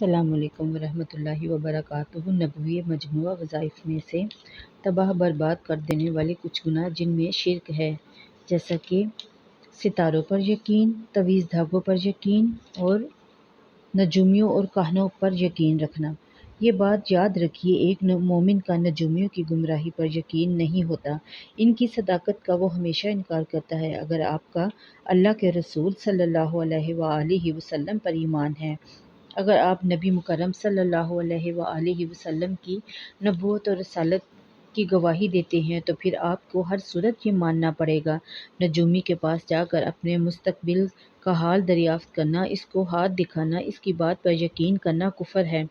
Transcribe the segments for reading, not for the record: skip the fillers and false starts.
السلام علیکم ورحمۃ اللہ وبرکاتہ۔ نبوی مجموعہ وظائف میں سے تباہ برباد کر دینے والے کچھ گناہ جن میں شرک ہے، جیسا کہ ستاروں پر یقین، تعویذ دھاگوں پر یقین اور نجومیوں اور کاہنوں پر یقین رکھنا۔ یہ بات یاد رکھیے، ایک مومن کا نجومیوں کی گمراہی پر یقین نہیں ہوتا، ان کی صداقت کا وہ ہمیشہ انکار کرتا ہے۔ اگر آپ کا اللہ کے رسول صلی اللہ علیہ وآلہ وسلم پر ایمان ہے، اگر آپ نبی مکرم صلی اللہ علیہ وآلہ وسلم کی نبوت اور رسالت کی گواہی دیتے ہیں، تو پھر آپ کو ہر صورت یہ ماننا پڑے گا۔ نجومی کے پاس جا کر اپنے مستقبل کا حال دریافت کرنا، اس کو ہاتھ دکھانا، اس کی بات پر یقین کرنا کفر ہے۔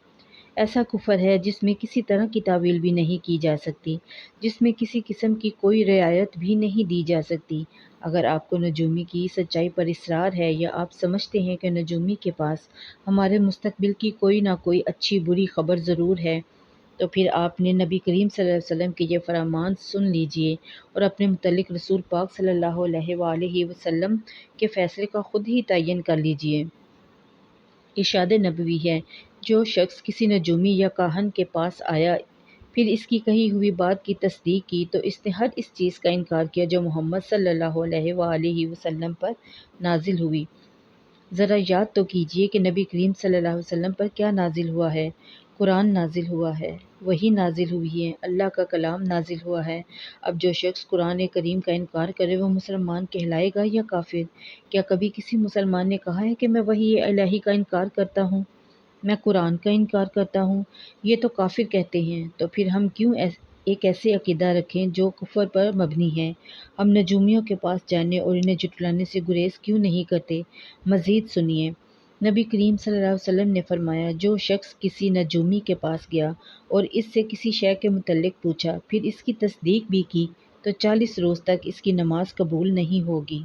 ایسا کفر ہے جس میں کسی طرح کی تعویل بھی نہیں کی جا سکتی، جس میں کسی قسم کی کوئی رعایت بھی نہیں دی جا سکتی۔ اگر آپ کو نجومی کی سچائی پر اصرار ہے، یا آپ سمجھتے ہیں کہ نجومی کے پاس ہمارے مستقبل کی کوئی نہ کوئی اچھی بری خبر ضرور ہے، تو پھر آپ نے نبی کریم صلی اللہ علیہ وسلم کے یہ فرمان سن لیجئے اور اپنے متعلق رسول پاک صلی اللہ علیہ وآلہ وسلم کے فیصلے کا خود ہی تعین کر لیجئے۔ ارشاد نبوی ہے، جو شخص کسی نجومی یا کاہن کے پاس آیا، پھر اس کی کہی ہوئی بات کی تصدیق کی، تو اس نے ہر اس چیز کا انکار کیا جو محمد صلی اللہ علیہ وآلہ وسلم پر نازل ہوئی۔ ذرا یاد تو کیجئے کہ نبی کریم صلی اللہ علیہ وسلم پر کیا نازل ہوا ہے۔ قرآن نازل ہوا ہے، وحی نازل ہوئی ہے، اللہ کا کلام نازل ہوا ہے۔ اب جو شخص قرآن کریم کا انکار کرے، وہ مسلمان کہلائے گا یا کافر؟ کیا کبھی کسی مسلمان نے کہا ہے کہ میں وحی الہی کا انکار کرتا ہوں، میں قرآن کا انکار کرتا ہوں؟ یہ تو کافر کہتے ہیں۔ تو پھر ہم کیوں ایک ایسے عقیدہ رکھیں جو کفر پر مبنی ہے؟ ہم نجومیوں کے پاس جانے اور انہیں جھٹلانے سے گریز کیوں نہیں کرتے؟ مزید سنیے، نبی کریم صلی اللہ علیہ وسلم نے فرمایا، جو شخص کسی نجومی کے پاس گیا اور اس سے کسی شے کے متعلق پوچھا، پھر اس کی تصدیق بھی کی، تو 40 روز تک اس کی نماز قبول نہیں ہوگی۔